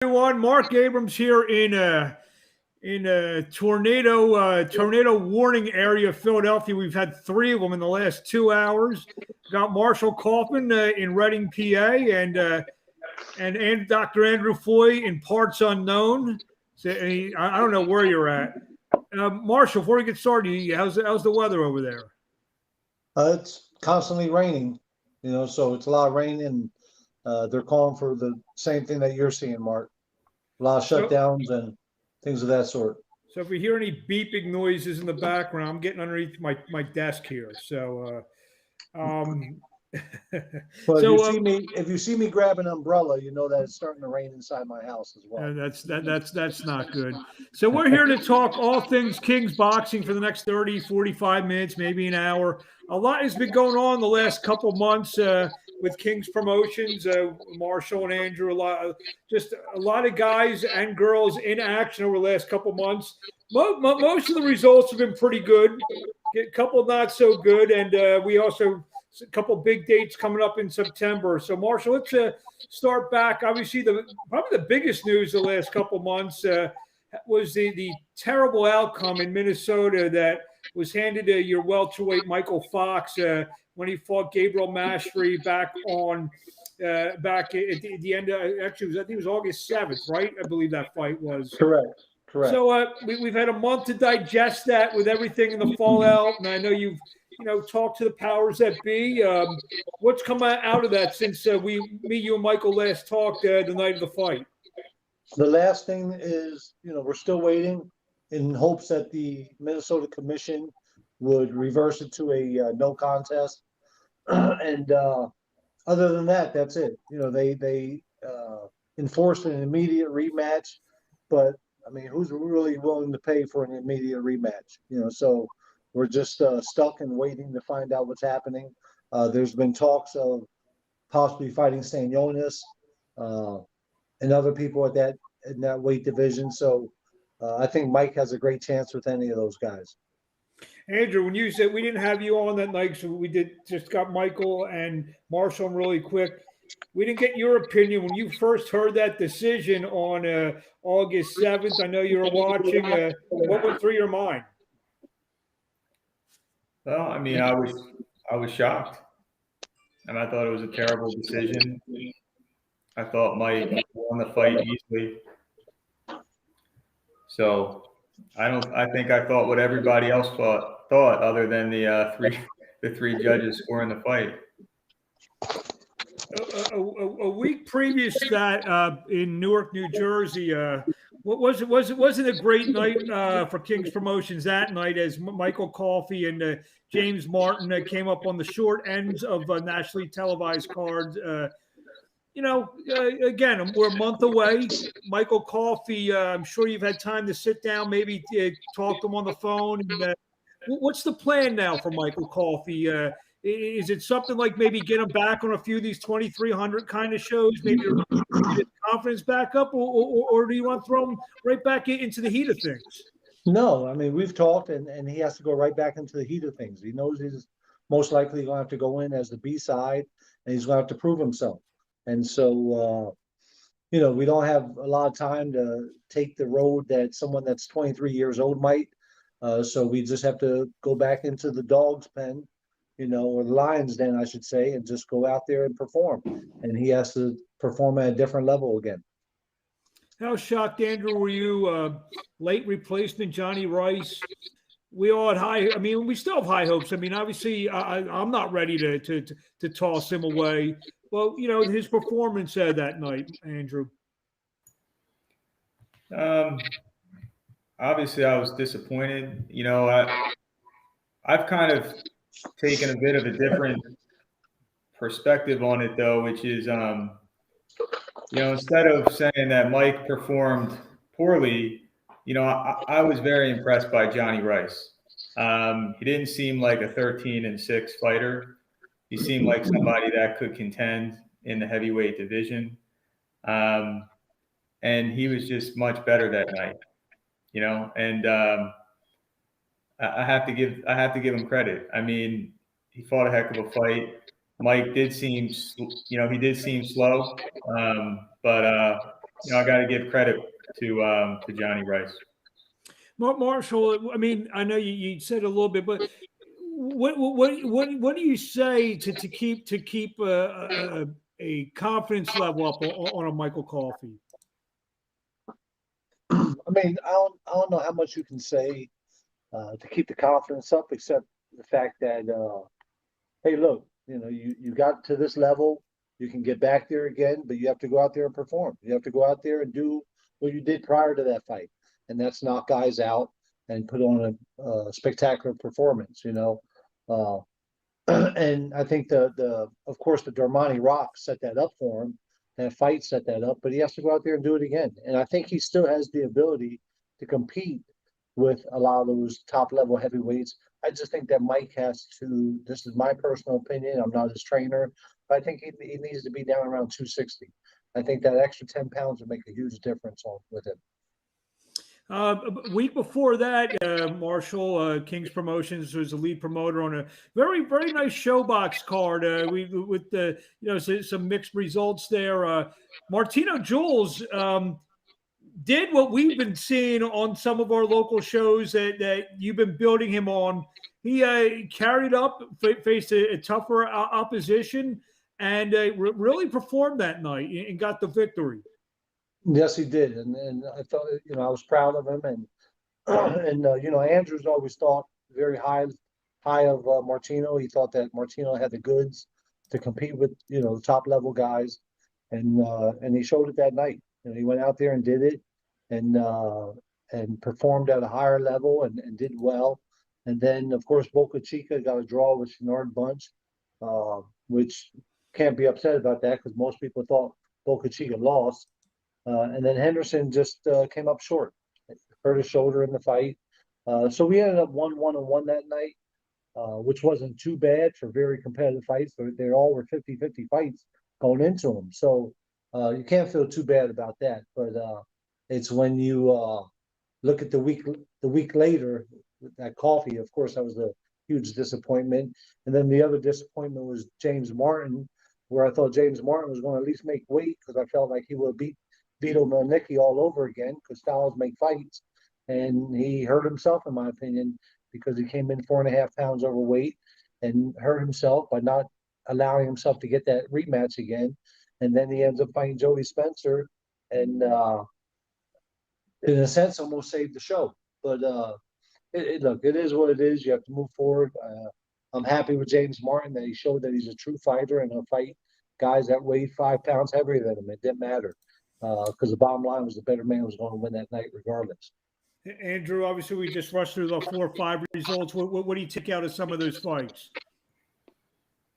Everyone, Mark Abrams here in a tornado warning area of Philadelphia. We've had three of them in the last 2 hours. Got Marshall Kauffman in Reading, PA, and Dr. Andrew Foy in parts unknown. So, I don't know where you're at. Marshall, before we get started, how's the weather over there? It's constantly raining, so it's a lot of rain, and they're calling for the same thing that you're seeing, Mark. A lot of shutdowns and things of that sort. So if we hear any beeping noises in the background, I'm getting underneath my desk here. So, But if you see me grab an umbrella, you know that it's starting to rain inside my house as well. That's not good. So we're here to talk all things Kings boxing for the next 30, 45 minutes, maybe an hour. A lot has been going on the last couple months with Kings Promotions, Marshall and Andrew. A lot of guys and girls in action over the last couple months. Most of the results have been pretty good. A couple not so good, and we also a couple big dates coming up in September. So, Marshall, let's start back. Obviously, probably the biggest news the last couple months was the terrible outcome in Minnesota that was handed to your welterweight Michael Fox when he fought Gabriel Mastry back at the end of, actually, I think it was August 7th, right? I believe that fight was. Correct. So we've had a month to digest that with everything in the fallout, and I know you've talked to the powers that be. What's come out of that since you and Michael last talked the night of the fight? The last thing is, we're still waiting in hopes that the Minnesota Commission would reverse it to a no contest. And other than that, that's it. They enforced an immediate rematch, but I mean, who's really willing to pay for an immediate rematch? So we're just stuck and waiting to find out what's happening. There's been talks of possibly fighting Stanionis and other people in that weight division. So I think Mike has a great chance with any of those guys. Andrew, when you said we didn't have you on that night, so we just got Michael and Marshall really quick. We didn't get your opinion when you first heard that decision on August 7th. I know you were watching. What went through your mind? Well, I mean, I was shocked, and I thought it was a terrible decision. I thought Mike won the fight easily. So I think I thought what everybody else thought other than the three judges scoring the fight. A week previous to that in Newark, New Jersey, wasn't a great night for Kings Promotions that night as Michael Coffey and James Martin came up on the short ends of nationally televised cards. Again, we're a month away. Michael Coffey, I'm sure you've had time to sit down, maybe talk to him on the phone. And, what's the plan now for Michael Coffey? Is it something like maybe get him back on a few of these 2,300 kind of shows, maybe get confidence back up, or do you want to throw him right back into the heat of things? No, I mean, we've talked, and he has to go right back into the heat of things. He knows he's most likely going to have to go in as the B-side, and he's going to have to prove himself. And so, we don't have a lot of time to take the road that someone that's 23 years old might. So we just have to go back into the dog's pen, or the lion's den, I should say, and just go out there and perform. And he has to perform at a different level again. How shocked, Andrew, were you? Late replacement Johnny Rice. We all had we still have high hopes. I mean, obviously, I'm not ready to toss him away. Well, his performance that night, Andrew. Obviously, I was disappointed. I've kind of taken a bit of a different perspective on it, though, which is, instead of saying that Mike performed poorly, I was very impressed by Johnny Rice. He didn't seem like a 13-6 fighter. He seemed like somebody that could contend in the heavyweight division. And he was just much better that night, and I have to give him credit. I mean, he fought a heck of a fight. Mike did seem, slow, but I got to give credit to Johnny Rice. Marshall, I mean, I know you said a little bit, but what do you say to keep a confidence level up on a Michael Coffey? I mean, I don't know how much you can say to keep the confidence up, except the fact that hey, look, you got to this level, you can get back there again, but you have to go out there and perform. You have to go out there and do what you did prior to that fight, and that's knock guys out and put on a spectacular performance. And I think of course the Darmani Rock set that up for him. That fight set that up, but he has to go out there and do it again. And I think he still has the ability to compete with a lot of those top level heavyweights. I just think that Mike has to. This is my personal opinion. I'm not his trainer, but I think he needs to be down around 260. I think that extra 10 pounds would make a huge difference with him. A week before that, Marshall, King's Promotions was the lead promoter on a very, very nice showbox card. With some mixed results there. Martino Jules did what we've been seeing on some of our local shows that you've been building him on. He carried up, faced a tougher opposition, and really performed that night and got the victory. Yes, he did, and I thought I was proud of him, and Andrews always thought very high of Martino. He thought that Martino had the goods to compete with the top level guys, and he showed it that night. He went out there and did it, and performed at a higher level and did well. And then of course Boca Chica got a draw with Shenard Bunch, which can't be upset about that because most people thought Boca Chica lost. And then Henderson just came up short, hurt his shoulder in the fight. So we ended up 1-1-1 that night, which wasn't too bad for very competitive fights. They all were 50-50 fights going into them. So you can't feel too bad about that. But it's when you look at the week later with that Coffey, of course, that was a huge disappointment. And then the other disappointment was James Martin, where I thought James Martin was going to at least make weight because I felt like he would beat Vito Melnicki all over again because styles make fights. And he hurt himself, in my opinion, because he came in 4.5 pounds overweight and hurt himself by not allowing himself to get that rematch again. And then he ends up fighting Joey Spencer and, in a sense, almost saved the show. But look, it is what it is. You have to move forward. I'm happy with James Martin that he showed that he's a true fighter and he'll fight guys that weigh 5 pounds heavier than him. It didn't matter. Because the bottom line was the better man was going to win that night regardless. Andrew, obviously we just rushed through the 4 or 5 results. What do you take out of some of those fights?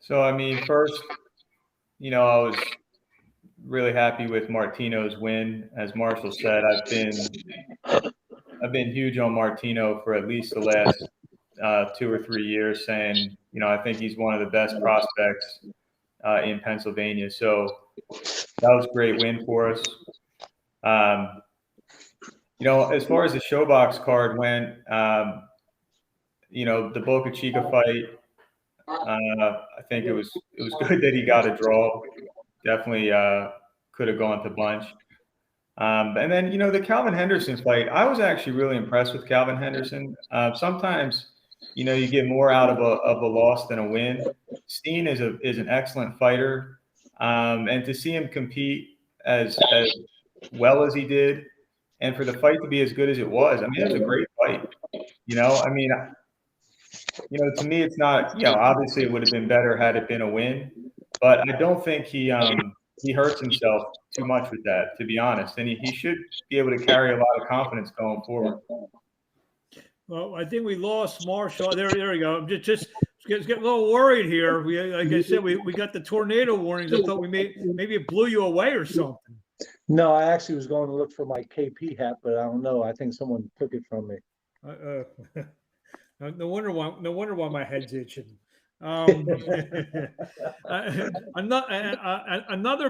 So, I mean, first, I was really happy with Martino's win. As Marshall said, I've been huge on Martino for at least the last 2 or 3 years, saying, I think he's one of the best prospects in Pennsylvania. So that was a great win for us. As far as the showbox card went, the Boca Chica fight, I think it was good that he got a draw. Definitely could have gone to Bunch. And then, the Calvin Henderson fight, I was actually really impressed with Calvin Henderson. Sometimes, you get more out of a loss than a win. Steen is an excellent fighter. And to see him compete as well as he did, and for the fight to be as good as it was, I mean, it was a great fight. To me, it's not, obviously it would have been better had it been a win, but I don't think he hurts himself too much with that, to be honest. And he should be able to carry a lot of confidence going forward. Well, I think we lost Marshall. There we go. Just getting a little worried here. Like I said, we got the tornado warnings. I thought maybe it blew you away or something. No, I actually was going to look for my KP hat, but I don't know. I think someone took it from me. No wonder why my head's itching. Another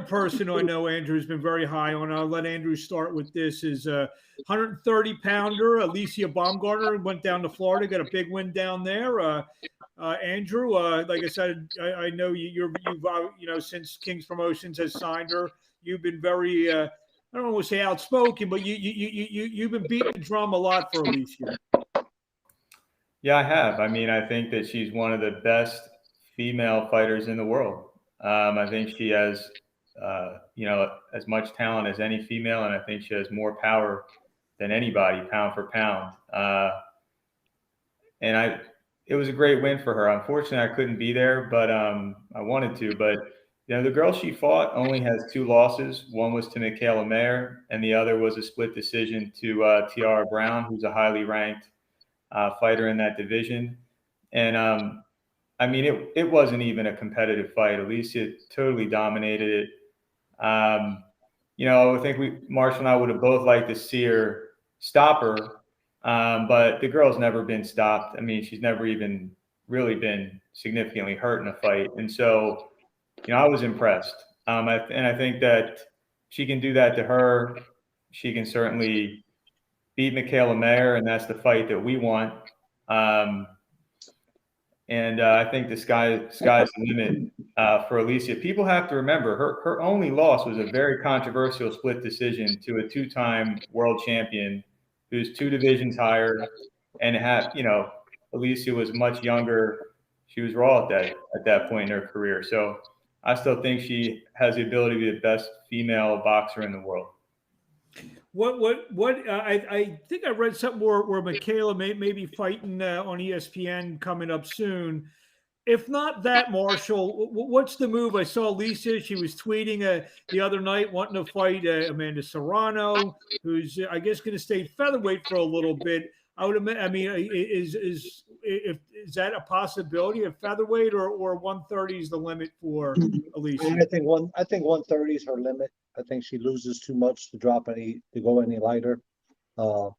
person who I know Andrew has been very high on. I'll let Andrew start with this. Is 130-pounder Alicia Baumgartner went down to Florida, got a big win down there. Andrew, like I said, I know you've since King's Promotions has signed her, you've been very I don't want to say outspoken, but you've been beating the drum a lot for Alicia. Yeah, I have. I mean, I think that she's one of the best female fighters in the world. I think she has, as much talent as any female, and I think she has more power than anybody, pound for pound. It was a great win for her. Unfortunately, I couldn't be there, but I wanted to. But the girl she fought only has 2 losses. One was to Michaela Mayer, and the other was a split decision to Tiara Brown, who's a highly ranked fighter in that division. And I mean, it wasn't even a competitive fight. Alicia totally dominated it. I think Marshall and I would have both liked to see her stop her. But the girl's never been stopped. I mean, she's never even really been significantly hurt in a fight. And so, I was impressed. I think that she can do that to her. She can certainly beat Michaela Mayer, and that's the fight that we want. I think the sky's the limit for Alicia. People have to remember her only loss was a very controversial split decision to a 2-time world champion who's 2 divisions higher, and Alicia was much younger. She was raw at that point in her career. So I still think she has the ability to be the best female boxer in the world. I think I read something where Michaela may be fighting on ESPN coming up soon. If not that, Marshall, what's the move? I saw Lisa. She was tweeting the other night wanting to fight Amanda Serrano, who's I guess going to stay featherweight for a little bit. I would imagine. I mean, is that a possibility of featherweight or 130 is the limit for Alicia? I think 130 is her limit. I think she loses too much to go any lighter. But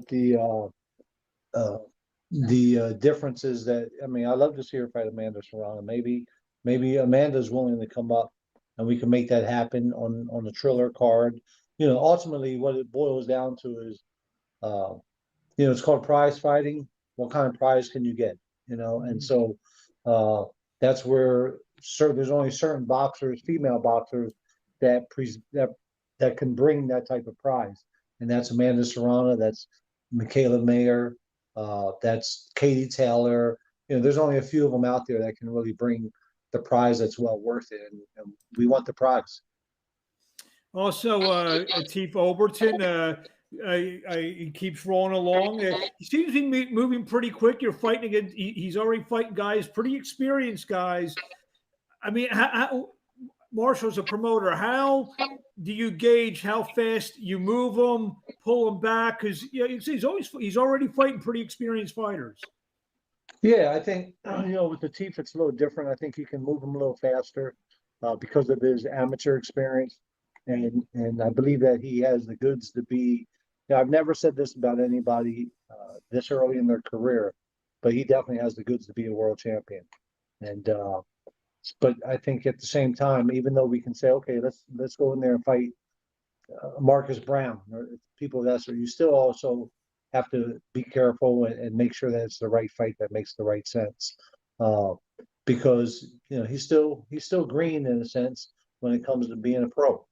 the difference is that, I mean, I love to see her fight Amanda Serrano. Maybe Amanda's willing to come up and we can make that happen on the Triller card. Ultimately what it boils down to is, it's called prize fighting. What kind of prize can you get? And so that's where there's only certain boxers, female boxers, that can bring that type of prize. And that's Amanda Serrano, that's Michaela Mayer, that's Katie Taylor. There's only a few of them out there that can really bring the prize that's well worth it. And we want the prize. Also, Atif Overton, he keeps rolling along. He seems to be moving pretty quick. You're fighting against, he's already fighting guys, pretty experienced guys. I mean, Marshall's a promoter. How do you gauge how fast you move them, pull them back? Because he's already fighting pretty experienced fighters. Yeah, I think with the Teef it's a little different. I think you can move him a little faster because of his amateur experience, and I believe that he has the goods to be. I've never said this about anybody this early in their career, but he definitely has the goods to be a world champion. And but I think at the same time, even though we can say, okay, let's go in there and fight Marcus Brown or people of that sort, you still also have to be careful and make sure that it's the right fight that makes the right sense. Because he's still green in a sense when it comes to being a pro.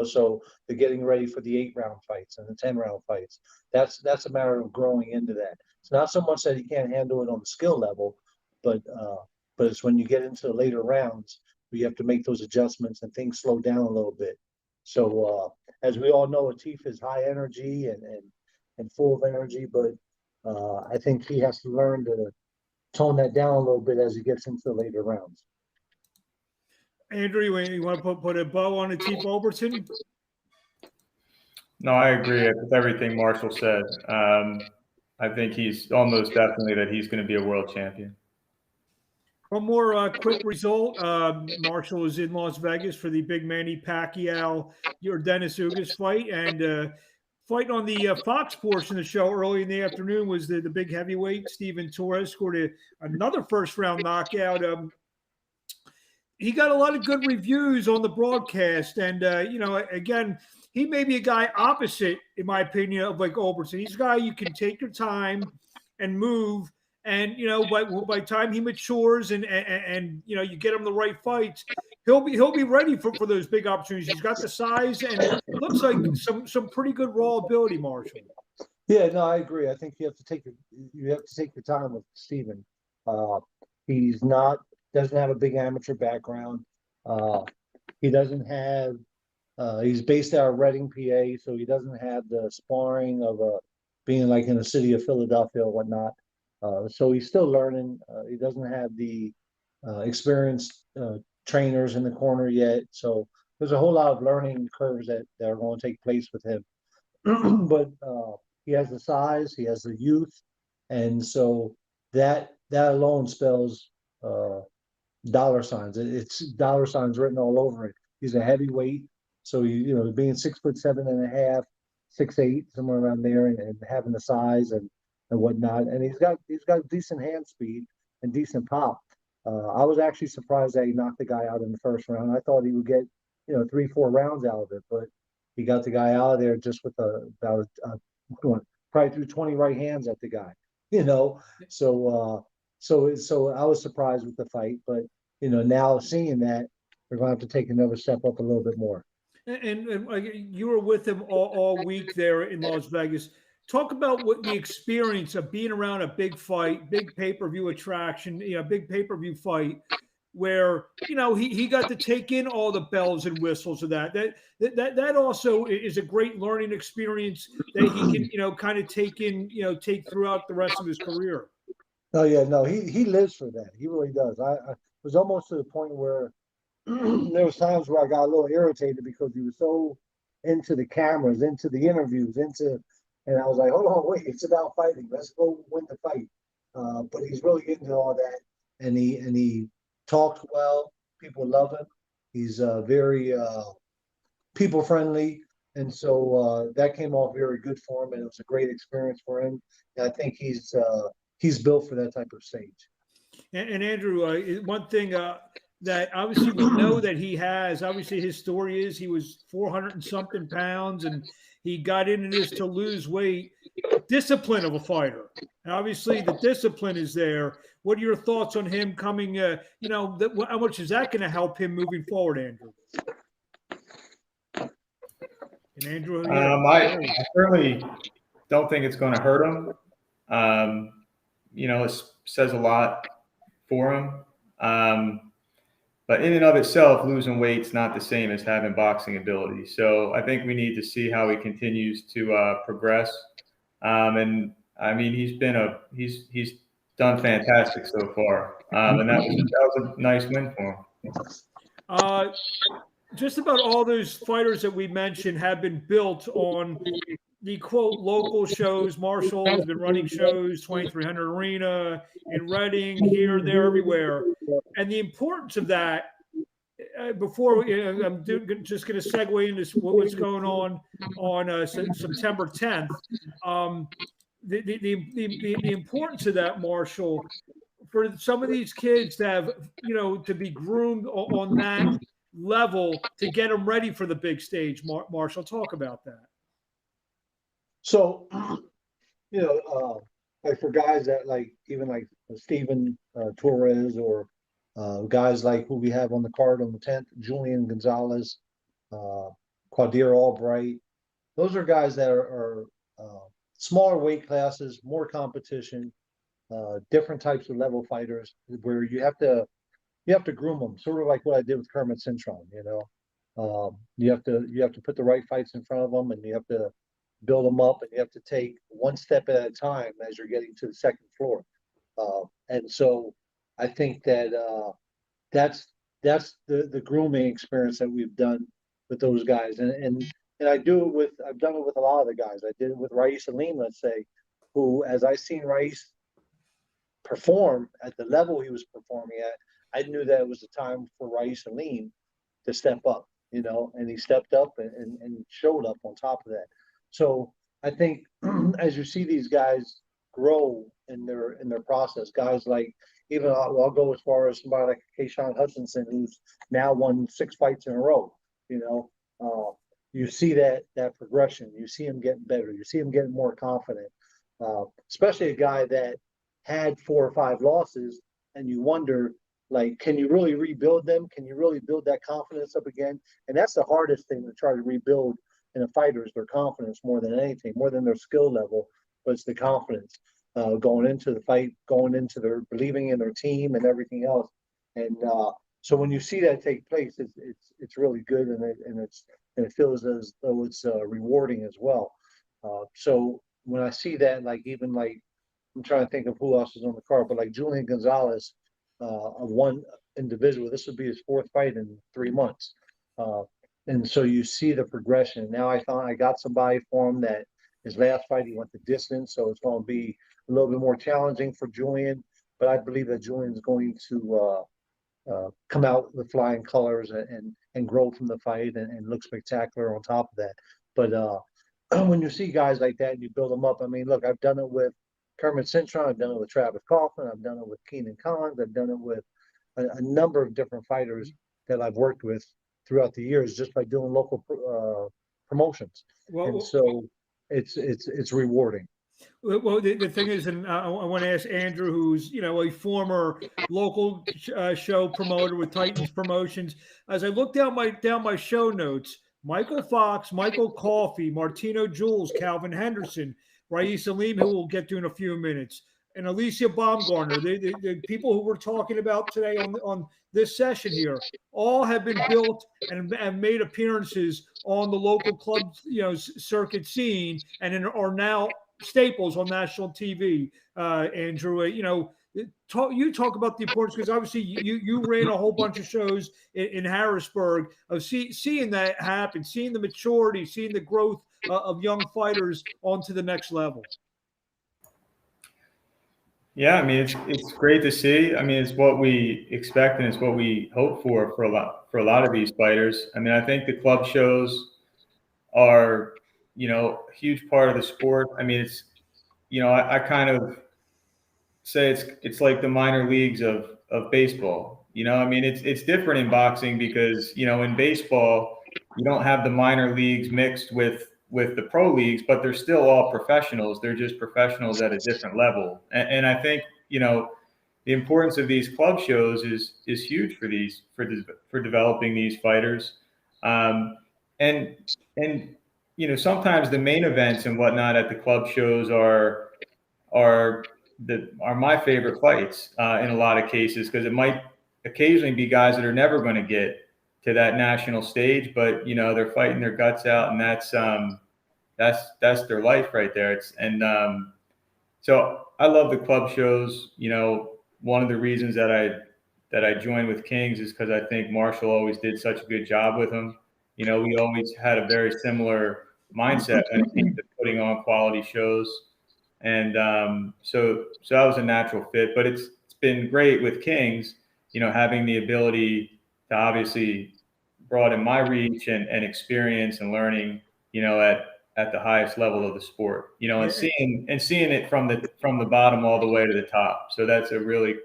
So they're getting ready for the 8-round fights and the 10-round fights. That's a matter of growing into that. It's not so much that he can't handle it on the skill level, but it's when you get into the later rounds where you have to make those adjustments and things slow down a little bit. So as we all know, Atif is high energy and full of energy, but I think he has to learn to tone that down a little bit as he gets into the later rounds. Andrew, you want to put a bow on Atif Overton? No, I agree with everything Marshall said. I think he's almost definitely that he's going to be a world champion. One more quick result. Marshall is in Las Vegas for the big Manny Pacquiao or Dennis Ugas fight. And fight on the Fox portion of the show early in the afternoon was the big heavyweight. Steven Torres scored another first-round knockout. He got a lot of good reviews on the broadcast. And, again, he may be a guy opposite, in my opinion, of like Overton. He's a guy you can take your time and move. And, by the time he matures and you get him the right fights, he'll be ready for those big opportunities. He's got the size, and it looks like some pretty good raw ability, Marshall. Yeah, no, I agree. I think you have to take your time with Steven. He's doesn't have a big amateur background. He doesn't have. He's based out of Reading, PA, so he doesn't have the sparring of being like in the city of Philadelphia or whatnot. So he's still learning. He doesn't have the experienced trainers in the corner yet. So there's a whole lot of learning curves that are going to take place with him. But he has the size, he has the youth, and so that alone spells dollar signs. It's dollar signs written all over it. He's a heavyweight, so being 6'7.5", 6'8", somewhere around there, and having the size and whatnot, and he's got decent hand speed and decent pop. I was actually surprised that he knocked the guy out in the first round. I thought he would get 3-4 rounds out of it, but he got the guy out of there just with probably threw 20 right hands at the guy. So I was surprised with the fight, but now seeing that, we're going to have to take another step up a little bit more. And you were with him all week there in Las Vegas. Talk about what the experience of being around a big fight, big pay-per-view attraction, big pay-per-view fight, where he got to take in all the bells and whistles of that. That also is a great learning experience that he can kind of take throughout the rest of his career. Oh yeah, no, he lives for that. He really does. I was almost to the point where there was times where I got a little irritated because he was so into the cameras, into the interviews, and I was like, hold on, wait, it's about fighting. Let's go win the fight. But he's really into all that, and he talks well. People love him. He's very people friendly, and so that came off very good for him, and it was a great experience for him. And I think he's built for that type of stage. And Andrew, one thing that obviously we know that he has, obviously his story is he was 400 and something pounds, and he got into this to lose weight. Discipline of a fighter. And obviously the discipline is there. What are your thoughts on him coming, how much is that going to help him moving forward, Andrew? And Andrew, I certainly don't think it's going to hurt him. It says a lot for him. But in and of itself, losing weight's not the same as having boxing ability. So I think we need to see how he continues to progress. And I mean, he's done fantastic so far. And that was a nice win for him. Just about all those fighters that we mentioned have been built on the quote local shows. Marshall has been running shows, 2300 Arena in Reading, here, there, everywhere. And the importance of that, before I'm just going to segue into what's going on September 10th. The importance of that, Marshall, for some of these kids to have, to be groomed on that level to get them ready for the big stage. Marshall, talk about that. So, like for guys that even like Steven Torres, or guys like who we have on the card on the 10th, Julian Gonzalez, Quadir Albright, those are guys that are smaller weight classes, more competition, different types of level fighters, where you have to groom them, sort of like what I did with Kermit Cintron. You have to put the right fights in front of them, and you have to build them up, and you have to take one step at a time as you're getting to the second floor. And so I think that that's the grooming experience that we've done with those guys. And I've done it with a lot of the guys. I did it with Rais Alim, let's say, who, as I seen Rais perform at the level he was performing at, I knew that it was the time for Rais Alim to step up, and he stepped up and showed up on top of that. So I think as you see these guys grow in their process, guys like, even I'll go as far as somebody like Kayshawn Hudson, who's now won 6 fights in a row. You see that progression. You see him getting better. You see him getting more confident. Especially a guy that had 4 or 5 losses, and you wonder, like, can you really rebuild them? Can you really build that confidence up again? And that's the hardest thing to try to rebuild in a fighter is their confidence more than anything, more than their skill level, but it's the confidence going into the fight, going into their believing in their team and everything else. And so when you see that take place, it's really good, and it feels as though it's rewarding as well. So when I see that, like even like I'm trying to think of who else is on the card, but like Julian Gonzalez, of one individual, this would be his fourth fight in 3 months. And so you see the progression. Now I got somebody for him that his last fight, he went the distance. So it's going to be a little bit more challenging for Julian, but I believe that Julian's going to come out with flying colors and grow from the fight and look spectacular on top of that. But when you see guys like that and you build them up, I mean, look, I've done it with Kermit Cintron, I've done it with Travis Kauffman, I've done it with Keenan Collins, I've done it with a number of different fighters that I've worked with throughout the years, just by doing local promotions. Well, and so it's rewarding. Well, the thing is, and I want to ask Andrew, who's a former local show promoter with Titans Promotions. As I look down my show notes, Michael Fox, Michael Coffey, Martino Jules, Calvin Henderson, Rais Salim, who we'll get to in a few minutes, and Alicia Baumgartner, the people who we're talking about today on this session here, all have been built and made appearances on the local club circuit scene, and are now staples on national TV. Andrew, you talk about the importance, because obviously you ran a whole bunch of shows in Harrisburg, of seeing that happen, seeing the maturity, seeing the growth of young fighters onto the next level. Yeah, I mean it's great to see. I mean, it's what we expect and it's what we hope for a lot of these fighters. I mean, I think the club shows are a huge part of the sport. I mean, it's I kind of say it's like the minor leagues of baseball. I mean, it's different in boxing because in baseball you don't have the minor leagues mixed with the pro leagues, but they're still all professionals. They're just professionals at a different level. And I think, the importance of these club shows is huge for developing these fighters. And sometimes the main events and whatnot at the club shows are my favorite fights in a lot of cases, because it might occasionally be guys that are never going to get to that national stage, but they're fighting their guts out, and that's their life right there. So I love the club shows. One of the reasons that I joined with Kings is because I think Marshall always did such a good job with them. We always had a very similar mindset when it came to putting on quality shows, and so that was a natural fit. But it's been great with Kings, having the ability to obviously broaden my reach and experience and learning, at the highest level of the sport, and seeing it from the bottom all the way to the top. So that's a really,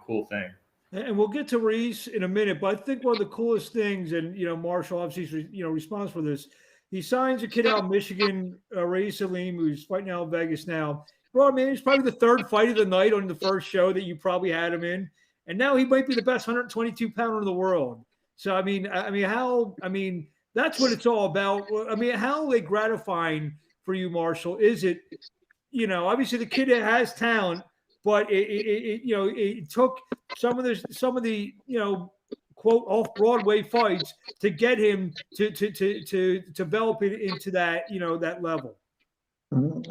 cool thing. And we'll get to Reese in a minute, but I think one of the coolest things, and Marshall obviously responds for this. He signs a kid out of Michigan, Rais Salim, who's fighting out in Vegas now. Bro, I mean, it's probably the third fight of the night on the first show that you probably had him in, and now he might be the best 122-pounder in the world. So I mean, that's what it's all about. I mean, how gratifying for you, Marshall, is it? Obviously the kid has talent, but it took some of the quote off Broadway fights to get him to develop it into that that level.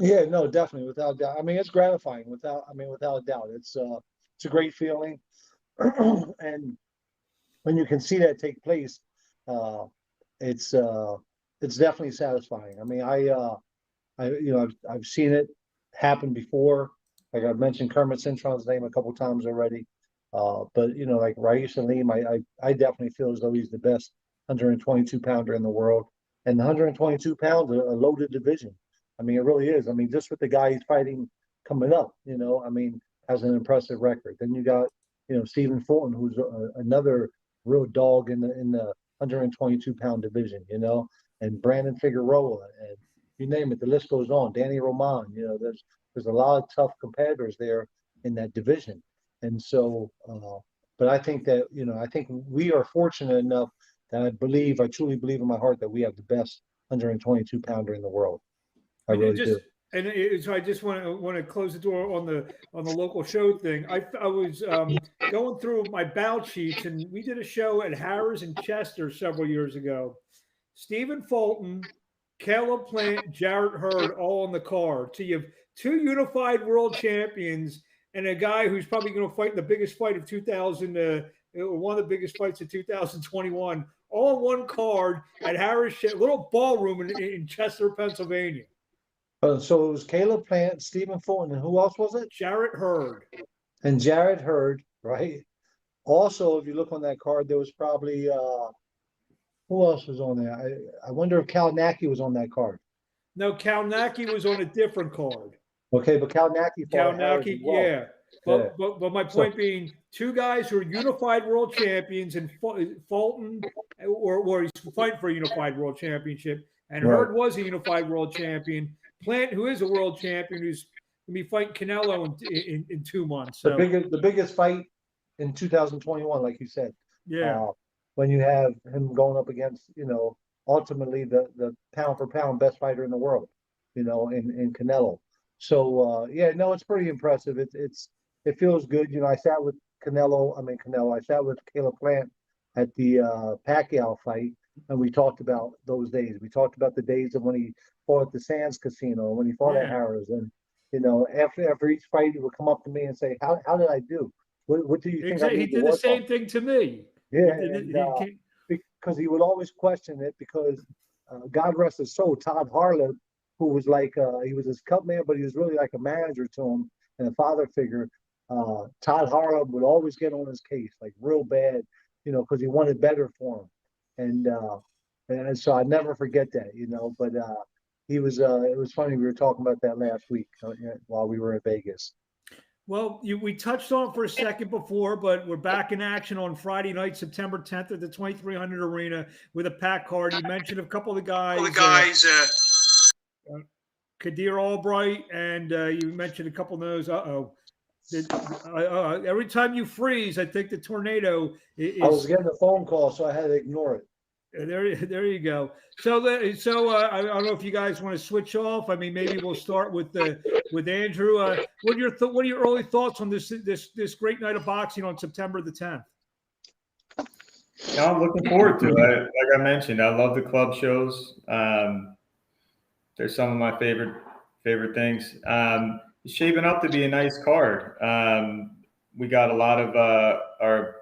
Yeah, no, definitely, without doubt. I mean, it's gratifying, without a doubt. It's a great feeling, and when you can see that take place, it's definitely satisfying. I mean, I've seen it happen before. Like I've mentioned Kermit Cintron's name a couple times already. But like Rais Salim, I definitely feel as though he's the best 122-pounder in the world. And the 122 pounds, a loaded division. I mean, it really is. I mean, just with the guy he's fighting coming up, I mean, has an impressive record. Then you got, Stephen Fulton, who's another real dog in the 122-pound division, and Brandon Figueroa, and you name it, the list goes on. Danny Roman, there's a lot of tough competitors there in that division. And so, But I think that, I think we are fortunate enough that I truly believe in my heart that we have the best 122 pounder in the world. I And really just do. so I just want to close the door on the local show thing. I was going through my bout sheets, and we did a show at Harris and Chester several years ago. Stephen Fulton, Caleb Plant, Jarrett Hurd, all on the card. So you have two unified world champions and a guy who's probably going to fight in the biggest fight of 2000, one of the biggest fights of 2021, all on one card at Harris, a little ballroom in Chester, Pennsylvania. So it was Caleb Plant, Stephen Fulton, and who else was it? Jarrett Hurd. And Jarrett Hurd, right? Also, if you look on that card, there was probably who else was on there? I wonder if Cal Naki was on that card. No, Kalnacki was on a different card. Okay, but Cal Naki fought Harris as well. Yeah. But my point being, two guys who are unified world champions, and Fulton, or he's fighting for a unified world championship, and Hurd was a unified world champion. Plant, who is a world champion, who's going to be fighting Canelo in 2 months. So. The biggest fight in 2021, like you said. Yeah. When you have him going up against, ultimately the pound for pound best fighter in the world, in Canelo. So it's pretty impressive. It feels good. I sat with I sat with Caleb Plant at the Pacquiao fight, and we talked about those days. We talked about the days of when he fought at the Sands Casino, when he fought at Harris, and after each fight, he would come up to me and say, "How did I do? What do you think?" Exactly. He did the same thing to me. Yeah, because he would always question it, because God rest his soul, Todd Harlip, who was like he was his cup man, but he was really like a manager to him and a father figure. Todd Harlip would always get on his case, like real bad, because he wanted better for him, and so I never forget that, But he was. It was funny, we were talking about that last week while we were in Vegas. Well, we touched on it for a second before, but we're back in action on Friday night, September 10th at the 2300 Arena with a packed card. You mentioned a couple of the guys. Kadir Albright, and you mentioned a couple of those. Every time you freeze, I think the tornado is. I was getting a phone call, so I had to ignore it. There you go. So I don't know if you guys want to switch off. I mean, maybe we'll start with Andrew. What are your early thoughts on this great night of boxing on September the 10th? I'm looking forward to it. Like I mentioned, I love the club shows. They're some of my favorite things. It's shaping up to be a nice card. We got a lot of our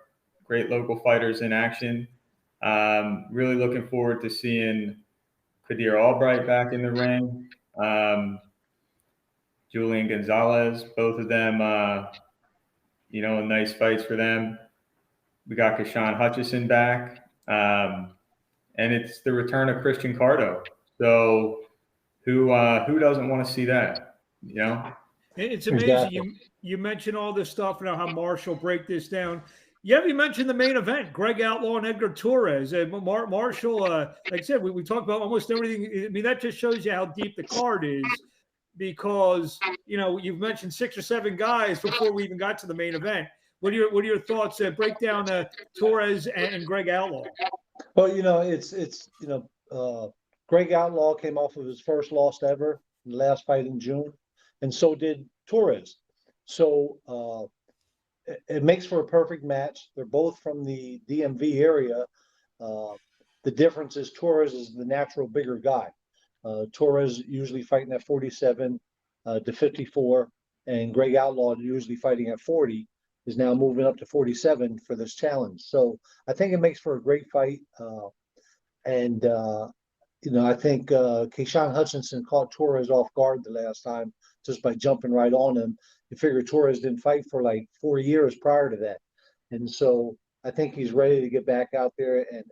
great local fighters in action. Really looking forward to seeing Kadir Albright back in the ring. Julian Gonzalez, both of them, nice fights for them. We got Hudson back. And it's the return of Christian Cardo. So who doesn't want to see that? It's amazing. Exactly. You mentioned all this stuff and how Marshall break this down. Yeah, you mentioned the main event, Greg Outlaw and Edgar Torres. Marshall, like I said, we talked about almost everything. I mean, that just shows you how deep the card is, because you've mentioned 6 or 7 guys before we even got to the main event. What are your thoughts? Break down Torres and Greg Outlaw. Well, Greg Outlaw came off of his first loss ever, the last fight in June, and so did Torres. So it makes for a perfect match. They're both from the DMV area. The difference is Torres is the natural bigger guy. Torres usually fighting at 47 to 54, and Greg Outlaw usually fighting at 40 is now moving up to 47 for this challenge. So I think it makes for a great fight. I think Keyshawn Hutchinson caught Torres off guard the last time just by jumping right on him. You figure Torres didn't fight for like 4 years prior to that. And so I think he's ready to get back out there and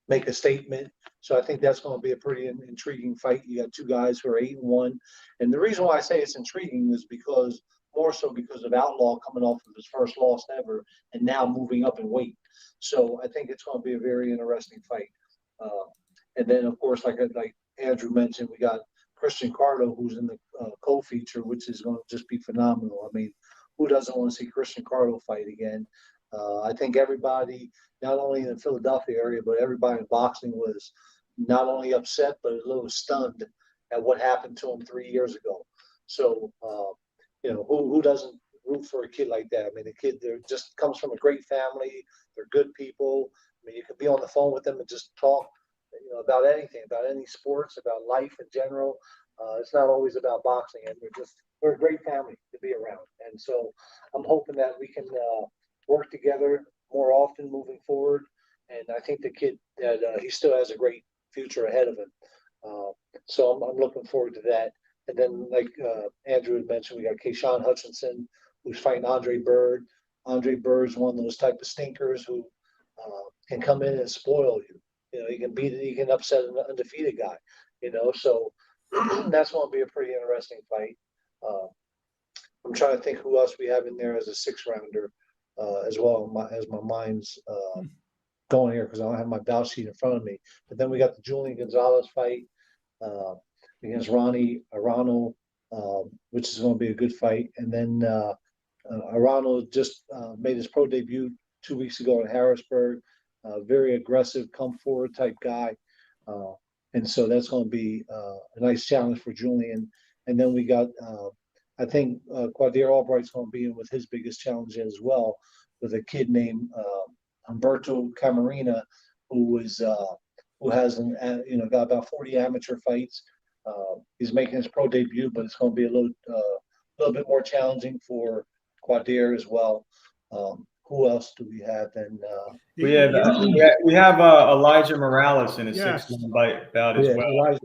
make a statement. So I think that's going to be a pretty intriguing fight. You got two guys who are 8-1. And the reason why I say it's intriguing is more so because of Outlaw coming off of his first loss ever and now moving up in weight. So I think it's going to be a very interesting fight. And then, of course, like Andrew mentioned, we got Christian Cardo, who's in the co-feature, which is going to just be phenomenal. I mean, who doesn't want to see Christian Cardo fight again? I think everybody, not only in the Philadelphia area, but everybody in boxing was not only upset, but a little stunned at what happened to him 3 years ago. So, who doesn't root for a kid like that? I mean, the kid there just comes from a great family. They're good people. I mean, you can be on the phone with them and just talk, about anything, about any sports, about life in general. It's not always about boxing, and we're a great family to be around. And so, I'm hoping that we can work together more often moving forward. And I think the kid that he still has a great future ahead of him. So I'm looking forward to that. And then, like Andrew had mentioned, we got Keyshawn Hutchinson, who's fighting Andre Bird. Andre Bird's one of those type of stinkers who can come in and spoil you. He can upset an undefeated guy. So that's going to be a pretty interesting fight. I'm trying to think who else we have in there as a 6-rounder as well, as my mind's going here, because I don't have my bout sheet in front of me. But then we got the Julian Gonzalez fight against Ronnie Arano, which is going to be a good fight. And then Arano just made his pro debut 2 weeks ago in Harrisburg. Very aggressive, come forward type guy. And so that's going to be a nice challenge for Julian. And then we got, I think Quadir Albright's going to be in with his biggest challenge as well, with a kid named Humberto Camarena, who has got about 40 amateur fights. He's making his pro debut, but it's going to be a little bit more challenging for Quadir as well. Who else do we have? And we have Elijah Morales in a 6-round bout as well.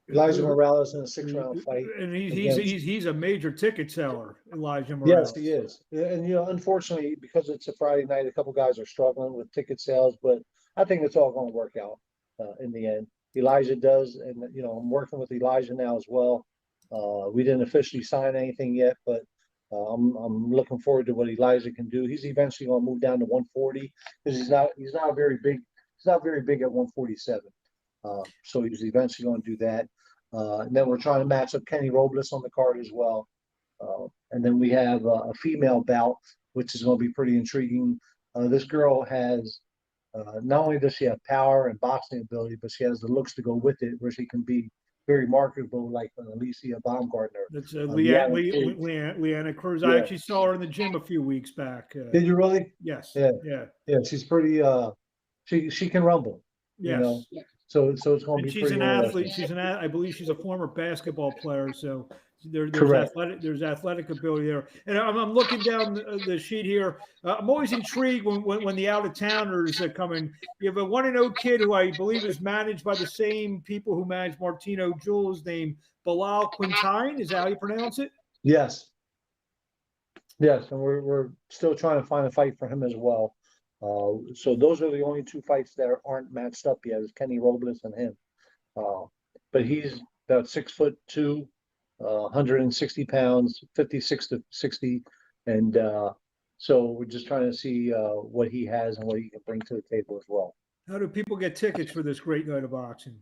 Elijah Morales in a 6-round fight, and he's a major ticket seller. Elijah Morales. Yes, he is. And unfortunately, because it's a Friday night, a couple guys are struggling with ticket sales, but I think it's all going to work out in the end. Elijah does, and I'm working with Elijah now as well. We didn't officially sign anything yet, but I'm looking forward to what Elijah can do. He's eventually going to move down to 140 because he's not very big. He's not very big at 147. So he's eventually going to do that. And then we're trying to match up Kenny Robles on the card as well. And then we have a female bout, which is going to be pretty intriguing. This girl has not only does she have power and boxing ability, but she has the looks to go with it, where she can be very marketable, like Alicia Baumgartner. That's Liana Cruz. Yeah. I actually saw her in the gym a few weeks back. Did you really? Yes. Yeah. Yeah. She's pretty. She can rumble. Yes. So it's going to be. She's an athlete. I believe she's a former basketball player. So there's athletic ability there. And I'm looking down the sheet here. I'm always intrigued when the out of towners come in. You have a 1-0 kid who I believe is managed by the same people who managed Martino Jules, named Bilal Quintine. Is that how you pronounce it? Yes. And we're still trying to find a fight for him as well. So those are the only 2 fights that aren't matched up yet, is Kenny Robles and him. But he's about 6'2", 160 pounds, 56 to 60. And so we're just trying to see what he has and what he can bring to the table as well. How do people get tickets for this great night of boxing?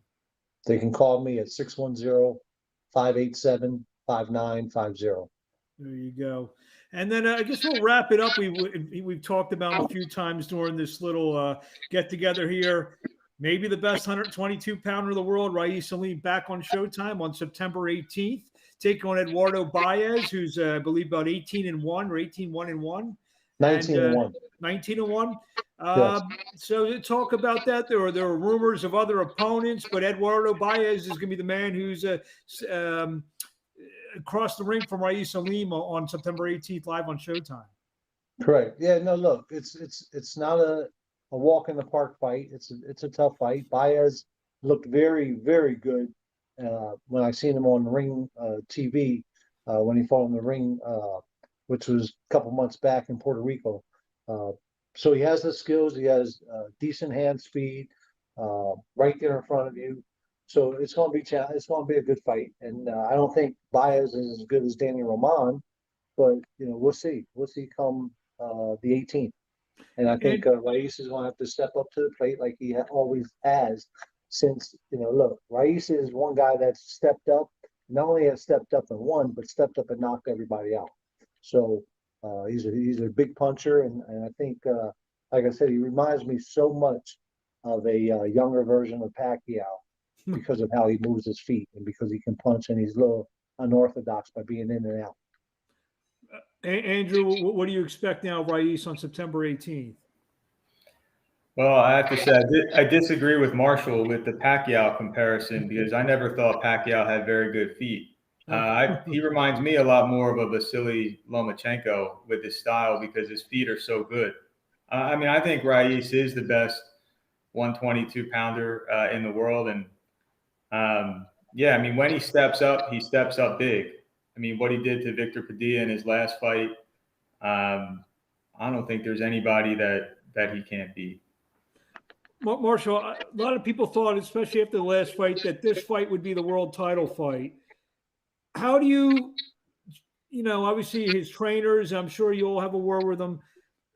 They can call me at 610-587-5950. There you go. And then I guess we'll wrap it up. We've talked about him a few times during this little get together here. Maybe the best 122-pounder in the world, Rais Salim, back on Showtime on September 18th, taking on Eduardo Baez, who's I believe about 18-1 or 18-1-1. 19-1. 19-1. Yes. So to talk about that, there are rumors of other opponents, but Eduardo Baez is going to be the man who's across the ring from Rais Salim on September 18th, live on Showtime. Correct. Yeah. No. Look, it's not a walk in the park fight. It's a tough fight. Baez looked very, very good when I seen him on the ring TV when he fought in the ring, which was a couple months back in Puerto Rico. So he has the skills. He has decent hand speed, right there in front of you. So it's going to be a good fight. And I don't think Baez is as good as Danny Roman, but we'll see. We'll see come the 18th. And I think Rais is going to have to step up to the plate like he always has since, look, Rais is one guy that's stepped up, not only has stepped up and won, but stepped up and knocked everybody out. So He's a big puncher, and I think, like I said, he reminds me so much of a younger version of Pacquiao because of how he moves his feet and because he can punch and he's a little unorthodox by being in and out. Andrew, what do you expect now, Raiz, on September 18th? Well, I have to say, I disagree with Marshall with the Pacquiao comparison because I never thought Pacquiao had very good feet. He reminds me a lot more of a Vasily Lomachenko with his style because his feet are so good. I mean, I think Raiz is the best 122-pounder in the world. And, yeah, I mean, when he steps up big. I mean, what he did to Victor Padilla in his last fight, I don't think there's anybody that he can't beat. Marshall, a lot of people thought, especially after the last fight, that this fight would be the world title fight. How do you obviously his trainers, I'm sure you all have a word with them,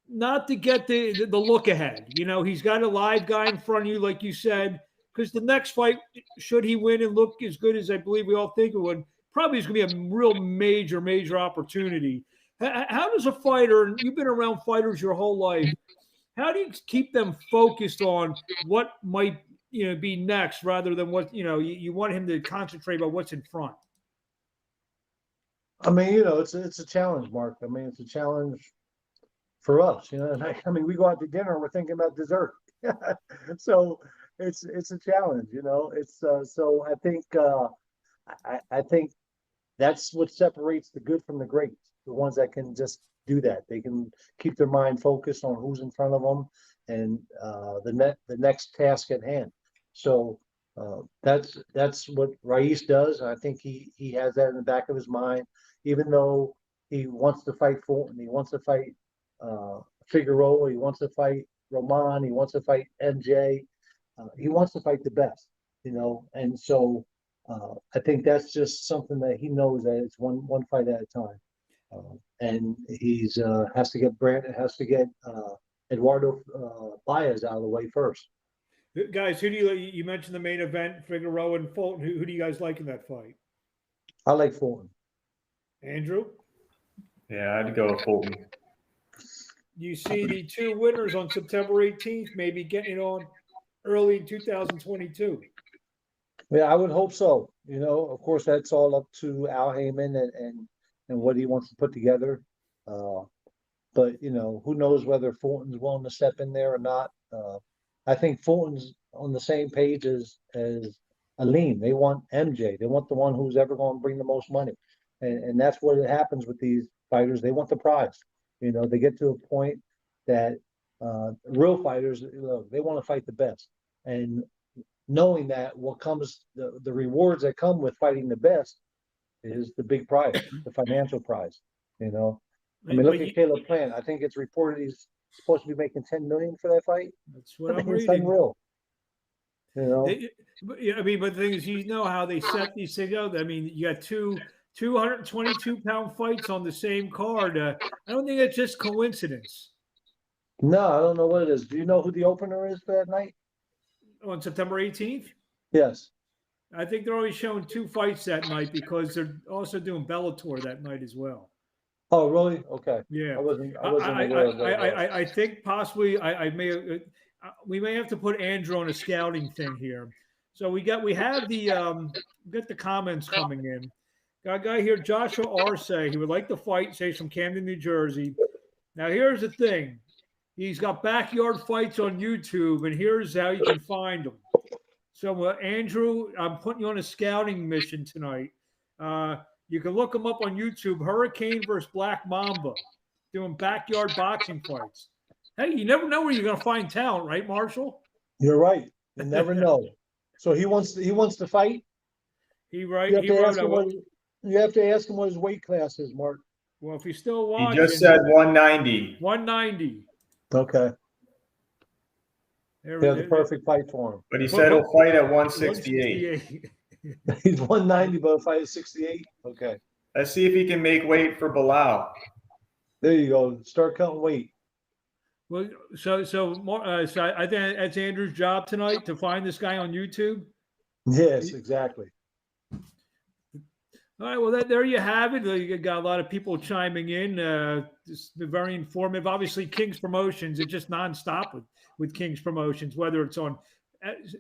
not to get the look ahead. He's got a live guy in front of you, like you said, because the next fight, should he win and look as good as I believe we all think it would, probably is going to be a real major opportunity. How does a fighter, and you've been around fighters your whole life, how do you keep them focused on what might be next rather than what you want him to concentrate on what's in front? I mean, it's a challenge, Mark. I mean, it's a challenge for us. I mean, we go out to dinner and we're thinking about dessert. So it's a challenge. It's so I think that's what separates the good from the great. The ones that can just do that. They can keep their mind focused on who's in front of them and the next task at hand. So that's what Raiz does. I think he has that in the back of his mind, even though he wants to fight Fulton, he wants to fight Figueroa, he wants to fight Roman, he wants to fight MJ, he wants to fight the best, and so I think that's just something that he knows that it's one fight at a time. And he's has to get Eduardo Baez out of the way first. Guys, who do you mentioned the main event, Figueroa and Fulton. Who do you guys like in that fight? I like Fulton. Andrew? Yeah, I'd go with Fulton. You see the two winners on September 18th, maybe getting it on early in 2022. Yeah, I would hope so. Of course, that's all up to Al Heyman and what he wants to put together. But who knows whether Fulton's willing to step in there or not. I think Fulton's on the same page as Aleem. They want MJ. They want the one who's ever going to bring the most money. And that's what happens with these fighters. They want the prize. They get to a point that real fighters, they want to fight the best. And knowing that what comes, the rewards that come with fighting the best is the big prize, the financial prize. I mean, look at Caleb Plant. I think it's reported he's supposed to be making $10 million for that fight. That's what I'm it's reading. Unreal. I mean, but the thing is, how they set these things out. I mean, you got two 222-pound fights on the same card. I don't think it's just coincidence. No, I don't know what it is. Do you know who the opener is for that night? On September 18th? Yes. I think they're always showing two fights that night because they're also doing Bellator that night as well. Oh, really? Okay. Yeah. I wasn't aware of that. I think possibly we may have to put Andrew on a scouting thing here. So we have the comments coming in. Got a guy here, Joshua Arce. He would like to fight, say, from Camden, New Jersey. Now, here's the thing. He's got backyard fights on YouTube, and here's how you can find them. So, Andrew, I'm putting you on a scouting mission tonight. You can look him up on YouTube, Hurricane versus Black Mamba, doing backyard boxing fights. Hey, you never know where you're going to find talent, right, Marshall? You're right. You never know. So he wants to fight? You have to ask him what his weight class is, Mark. Well, if he's still watching. He just said 190. 190. Okay. The perfect fight for him. But he said he'll fight at 168. He's 190, but he'll fight at 68. Okay. Let's see if he can make weight for Bilal. There you go. Start cutting weight. Well, so I think that's Andrew's job tonight to find this guy on YouTube. Yes, exactly. All right, well, there you have it. You got a lot of people chiming in. Just very informative. Obviously, King's Promotions, it's just nonstop with King's Promotions, whether it's on,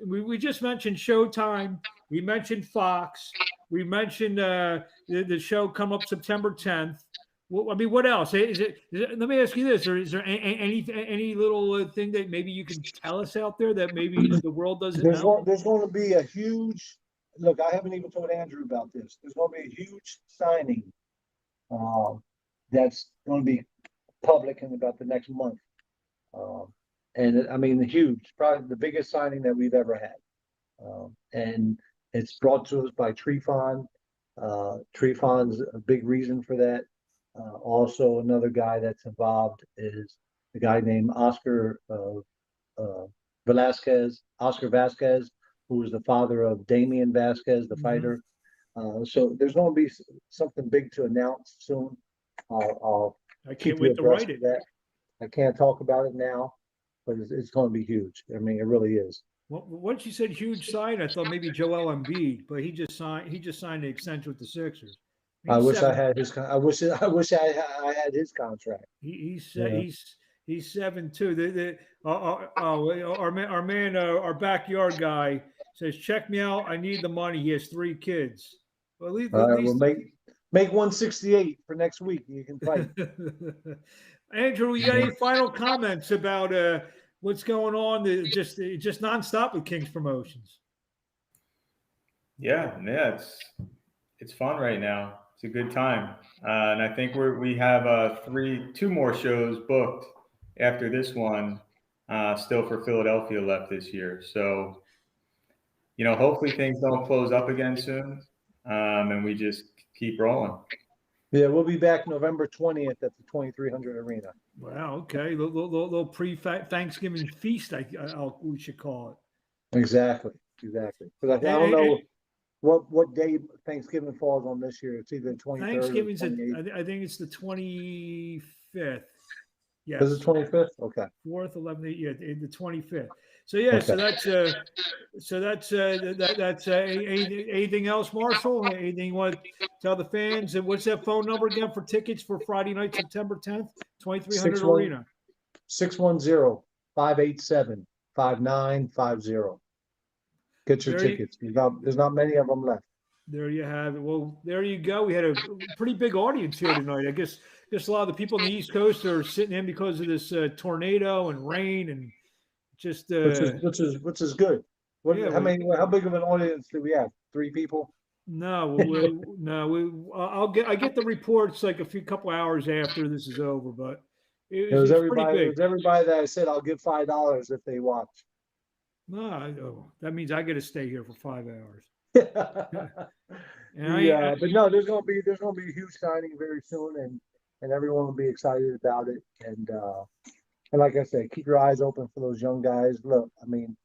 we just mentioned Showtime. We mentioned Fox. We mentioned the show come up September 10th. Well, I mean, what else? Let me ask you this: is there any little thing that maybe you can tell us out there that maybe the world doesn't know? There's going to be a huge look. I haven't even told Andrew about this. There's going to be a huge signing that's going to be public in about the next month, and I mean, huge, probably the biggest signing that we've ever had, and it's brought to us by Trifon. Trifon's a big reason for that. Also, another guy that's involved is a guy named Oscar Vasquez, who is the father of Damian Vasquez, the fighter. So there's going to be something big to announce soon. I can't wait to write it. That. I can't talk about it now, but it's going to be huge. I mean, it really is. Well, once you said huge sign, I thought maybe Joel Embiid, but he just signed the extension with the Sixers. I wish I had his. I wish I had his contract. He's 7'2". Our man, our backyard guy says, "Check me out. I need the money." He has 3 kids. Well, at least we'll make 168 for next week. You can fight. Andrew, you got any final comments about what's going on? Just nonstop with King's Promotions. Yeah, it's fun right now. It's a good time, and I think we have 2 more shows booked after this one, still for Philadelphia left this year. So, hopefully things don't close up again soon, and we just keep rolling. Yeah, we'll be back November 20th at the 2300 Arena. Wow. Okay. Little pre-Thanksgiving feast. We should call it. Exactly. Because I don't know what day Thanksgiving falls on this year. It's either 23rd. Thanksgiving's I think it's the 25th. Yes. Is it 25th? Okay. 4th, 11th, yeah, the 25th. So yeah, okay. So that's anything else, Marshall? Anything you want to tell the fans? And what's that phone number again for tickets for Friday night, September 10th, 2300 Arena? 610-587-5950. Get your tickets. There's not many of them left. There you have it. Well, there you go. We had a pretty big audience here tonight. I guess just a lot of the people on the East Coast are sitting in because of this tornado and rain and just which is good. How big of an audience do we have? 3 people? No, I get the reports like a couple hours after this is over, but it was everybody. It was everybody that I said I'll give $5 if they watch. No, that means I got to stay here for 5 hours. But no, there's gonna be a huge signing very soon, and everyone will be excited about it. And like I said, keep your eyes open for those young guys. Look, I mean,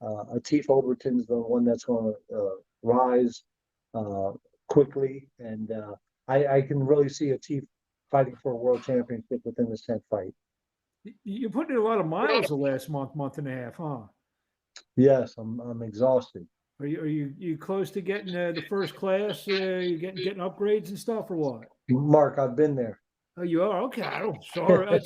Atif Overton's the one that's going to rise quickly, and I can really see Atif fighting for a world championship within this 10th fight. You're putting in a lot of miles the last month and a half, huh? Yes, I'm exhausted. Are you close to getting the first class? You getting upgrades and stuff, or what? Mark, I've been there. Oh, you are? Okay. I'm sorry.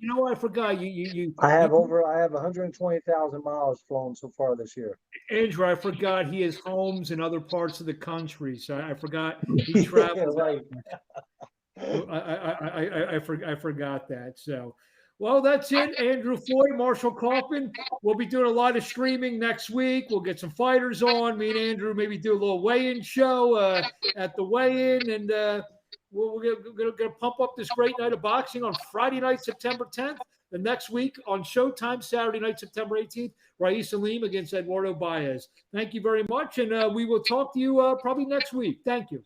You know what? I forgot. You. I have 120,000 miles flown so far this year. Andrew, I forgot he has homes in other parts of the country, so I forgot he travels. Right. I forgot that. So. Well, that's it. Andrew Floyd, Marshall Kauffman. We'll be doing a lot of streaming next week. We'll get some fighters on. Me and Andrew maybe do a little weigh-in show at the weigh-in. And we're going to pump up this great night of boxing on Friday night, September 10th. The next week on Showtime, Saturday night, September 18th, Rais Salim against Eduardo Baez. Thank you very much. And we will talk to you probably next week. Thank you.